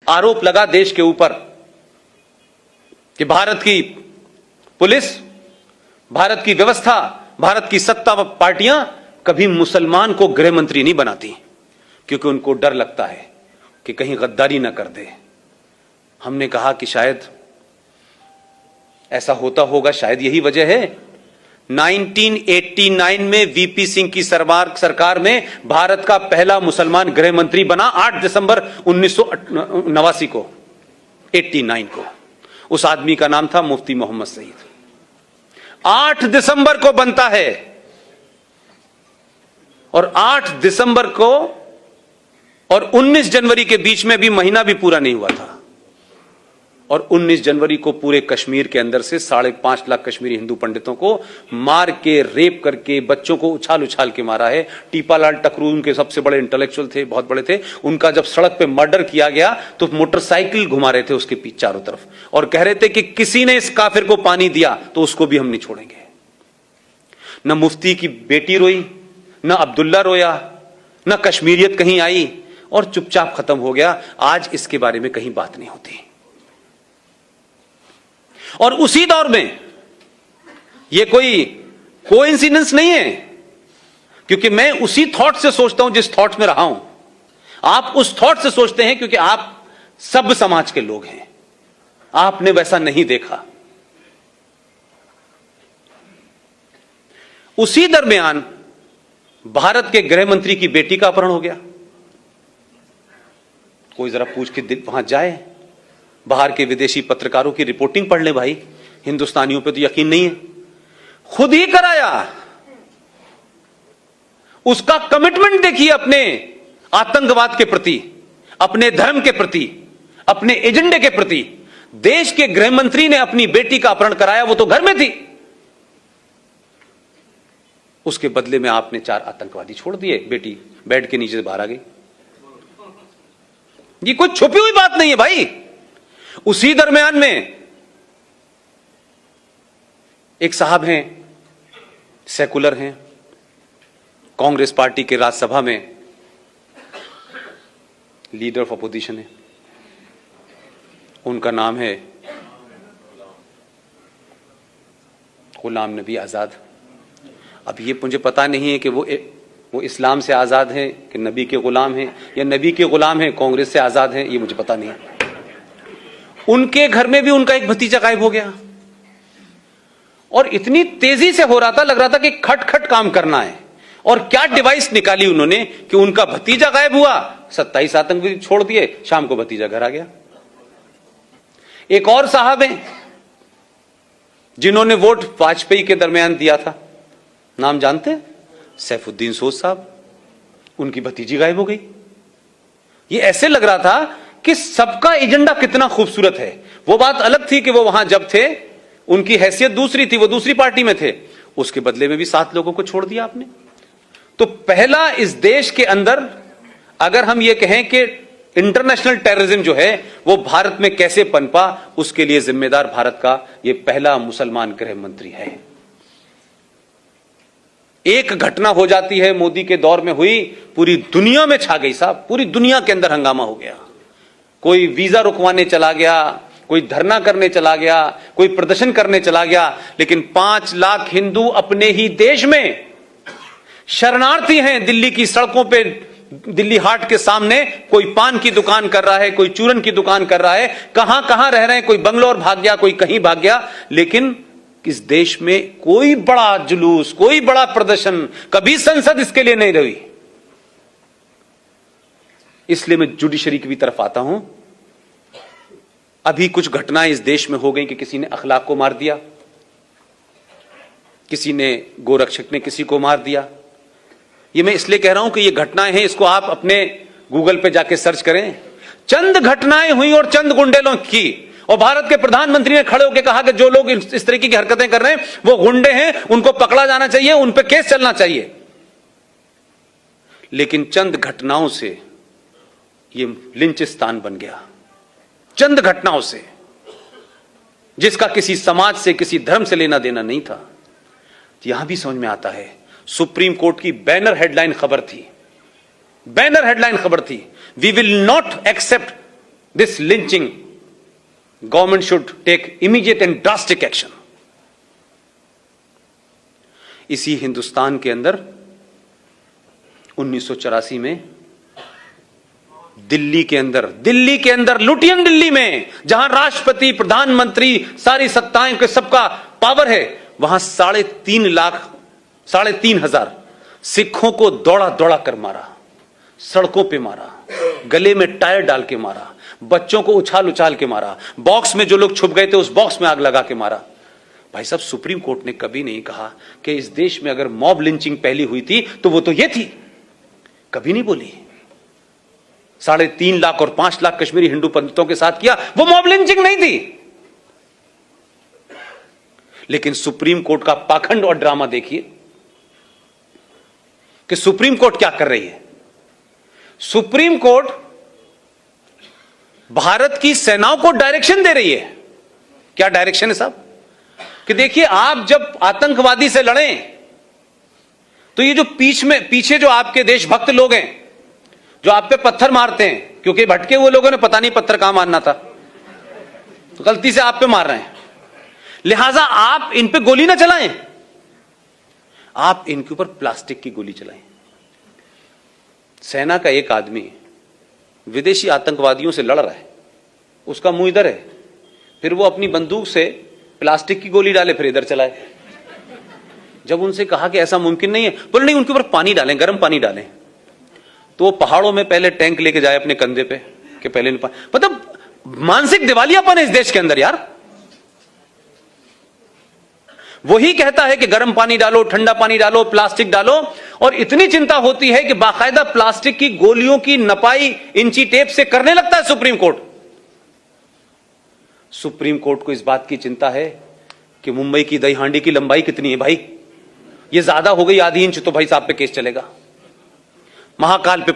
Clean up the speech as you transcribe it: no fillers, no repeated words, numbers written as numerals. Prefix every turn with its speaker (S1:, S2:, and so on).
S1: आरोप लगा देश के ऊपर कि भारत की पुलिस, भारत की व्यवस्था, भारत की सत्ता व पार्टियां कभी मुसलमान को गृह मंत्री नहीं बनाती, क्योंकि उनको डर लगता है कि कहीं गद्दारी ना कर दे। हमने कहा कि शायद ऐसा होता होगा, शायद यही वजह है 1989 में वीपी सिंह की सरकार में भारत का पहला मुसलमान गृह मंत्री बना 8 दिसंबर 1989 को, 89 को। उस आदमी का नाम था मुफ्ती मोहम्मद सईद। 8 दिसंबर को बनता है और 8 दिसंबर को और 19 जनवरी के बीच में भी महीना भी पूरा नहीं हुआ था, और 19 जनवरी को पूरे कश्मीर के अंदर से 5.5 लाख कश्मीरी हिंदू पंडितों को मार के, रेप करके, बच्चों को उछाल उछाल के मारा है। टीपालाल टकरू उनके सबसे बड़े इंटेलेक्चुअल थे, बहुत बड़े थे। उनका जब सड़क पे मर्डर किया गया तो मोटरसाइकिल घुमा रहे थे उसके पीछे चारों तरफ, और कह रहे थे कि किसी ने इस काफिर को पानी दिया तो उसको भी हम नहीं छोड़ेंगे। न मुफ्ती की बेटी रोई, न अब्दुल्ला रोया, न कश्मीरियत कहीं आई, और चुपचाप खत्म हो गया। आज इसके बारे में कहीं बात नहीं होती। और उसी दौर में यह कोई कोइंसिडेंस नहीं है, क्योंकि मैं उसी थॉट से सोचता हूं जिस थॉट में रहा हूं। आप उस थॉट से सोचते हैं क्योंकि आप सब समाज के लोग हैं, आपने वैसा नहीं देखा। उसी दरमियान भारत के गृह मंत्री की बेटी का अपहरण हो गया। कोई जरा पूछ के वहां जाए, बाहर के विदेशी पत्रकारों की रिपोर्टिंग पढ़ ले भाई, हिंदुस्तानियों पे तो यकीन नहीं है। खुद ही कराया। उसका कमिटमेंट देखिए अपने आतंकवाद के प्रति, अपने धर्म के प्रति, अपने एजेंडे के प्रति। देश के गृह मंत्री ने अपनी बेटी का अपहरण कराया, वो तो घर में थी। उसके बदले में आपने 4 आतंकवादी छोड़ दिए, बेटी बेड के नीचे से बाहर आ गई। ये कोई छुपी हुई बात नहीं है भाई। उसी दरमियान में एक साहब हैं, सेकुलर हैं, कांग्रेस पार्टी के राज्यसभा में लीडर ऑफ अपोजिशन है, उनका नाम है गुलाम नबी आजाद। अब ये मुझे पता नहीं है कि वो इस्लाम से आजाद हैं कि नबी के गुलाम हैं, या नबी के गुलाम हैं कांग्रेस से आजाद हैं, ये मुझे पता नहीं है। उनके घर में भी उनका एक भतीजा गायब हो गया, और इतनी तेजी से हो रहा था, लग रहा था कि खट खट काम करना है। और क्या डिवाइस निकाली उन्होंने कि उनका भतीजा गायब हुआ, 27 आतंकवादी छोड़ दिए, शाम को भतीजा घर आ गया। एक और साहब हैं जिन्होंने वोट वाजपेयी के दरमियान दिया था, नाम जानते हैं? सैफुद्दीन सोज साहब। उनकी भतीजी गायब हो गई। ये ऐसे लग रहा था कि सबका एजेंडा कितना खूबसूरत है। वो बात अलग थी कि वो वहां जब थे उनकी हैसियत दूसरी थी, वो दूसरी पार्टी में थे। उसके बदले में भी 7 लोगों को छोड़ दिया आपने। तो पहला इस देश के अंदर अगर हम ये कहें कि इंटरनेशनल टेररिज्म जो है वो भारत में कैसे पनपा, उसके लिए जिम्मेदार भारत का ये पहला मुसलमान गृह मंत्री है। एक घटना हो जाती है, मोदी के दौर में हुई, पूरी दुनिया में छा गई साहब, पूरी दुनिया के अंदर हंगामा हो गया। कोई वीजा रुकवाने चला गया, कोई धरना करने चला गया, कोई प्रदर्शन करने चला गया, लेकिन 5 लाख हिंदू अपने ही देश में शरणार्थी हैं। दिल्ली की सड़कों पे, दिल्ली हाट के सामने कोई पान की दुकान कर रहा है, कोई चूरन की दुकान कर रहा है, कहां कहां रह रहे हैं, कोई बंगलोर भाग गया, कोई कहीं भाग गया। लेकिन इस देश में कोई बड़ा जुलूस, कोई बड़ा प्रदर्शन, कभी संसद इसके लिए नहीं रही। इसलिए मैं जुडिशरी की भी तरफ आता हूं। अभी कुछ घटनाएं इस देश में हो गई कि किसी ने अखलाक को मार दिया, किसी ने, गोरक्षक ने किसी को मार दिया। ये मैं इसलिए कह रहा हूं कि ये घटनाएं हैं, इसको आप अपने गूगल पे जाके सर्च करें। चंद घटनाएं हुई और चंद गुंडेलों की, और भारत के प्रधानमंत्री ने खड़े होकर कहा कि जो लोग इस तरीके की हरकतें कर रहे हैं वो गुंडे हैं, उनको पकड़ा जाना चाहिए, उन पे केस चलना चाहिए। लेकिन चंद घटनाओं से ये लिंचिस्तान बन गया, चंद घटनाओं से, जिसका किसी समाज से, किसी धर्म से लेना देना नहीं था। तो यहां भी समझ में आता है, सुप्रीम कोर्ट की बैनर हेडलाइन खबर थी, बैनर हेडलाइन खबर थी, we will not accept this lynching, government should take immediate and drastic action. इसी हिंदुस्तान के अंदर 1984 में दिल्ली के अंदर लुटियन दिल्ली में, जहां राष्ट्रपति, प्रधानमंत्री, सारी सत्ताएं के सबका पावर है, वहां 3,500 सिखों को दौड़ा दौड़ा कर मारा, सड़कों पे मारा, गले में टायर डाल के मारा, बच्चों को उछाल उछाल के मारा, बॉक्स में जो लोग छुप गए थे उस बॉक्स में आग लगा के मारा। भाई साहब, सुप्रीम कोर्ट ने कभी नहीं कहा कि इस देश में अगर मॉब लिंचिंग पहली हुई थी तो वो तो ये थी, कभी नहीं बोली। 3.5 लाख और 5 लाख कश्मीरी हिंदू पंडितों के साथ किया, वो मॉब लिंचिंग नहीं थी। लेकिन सुप्रीम कोर्ट का पाखंड और ड्रामा देखिए कि सुप्रीम कोर्ट क्या कर रही है। सुप्रीम कोर्ट भारत की सेनाओं को डायरेक्शन दे रही है। क्या डायरेक्शन है साहब? कि देखिए, आप जब आतंकवादी से लड़ें तो ये जो पीछे जो आपके देशभक्त लोग हैं, जो आप पे पत्थर मारते हैं, क्योंकि भटके हुए लोगों ने पता नहीं पत्थर कहां मारना था, तो गलती से आप पे मार रहे हैं, लिहाजा आप इन पे गोली ना चलाएं, आप इनके ऊपर प्लास्टिक की गोली चलाएं। सेना का एक आदमी विदेशी आतंकवादियों से लड़ रहा है, उसका मुंह इधर है, फिर वो अपनी बंदूक से प्लास्टिक की गोली डाले, फिर इधर चलाए। जब उनसे कहा कि ऐसा मुमकिन नहीं है, बोले नहीं, उनके ऊपर पानी डालें, गर्म पानी डालें। तो वो पहाड़ों में पहले टैंक लेके जाए अपने कंधे पे कि पहले मतलब मानसिक दिवालियापन है इस देश के अंदर यार। वही कहता है कि गर्म पानी डालो, ठंडा पानी डालो, प्लास्टिक डालो, और इतनी चिंता होती है कि बाकायदा प्लास्टिक की गोलियों की नपाई इंची टेप से करने लगता है सुप्रीम कोर्ट। सुप्रीम कोर्ट को इस बात की चिंता है कि मुंबई की दही हांडी की लंबाई कितनी है भाई, ये ज्यादा हो गई आधी इंच तो भाई साहब पे केस चलेगा। महाकाल पे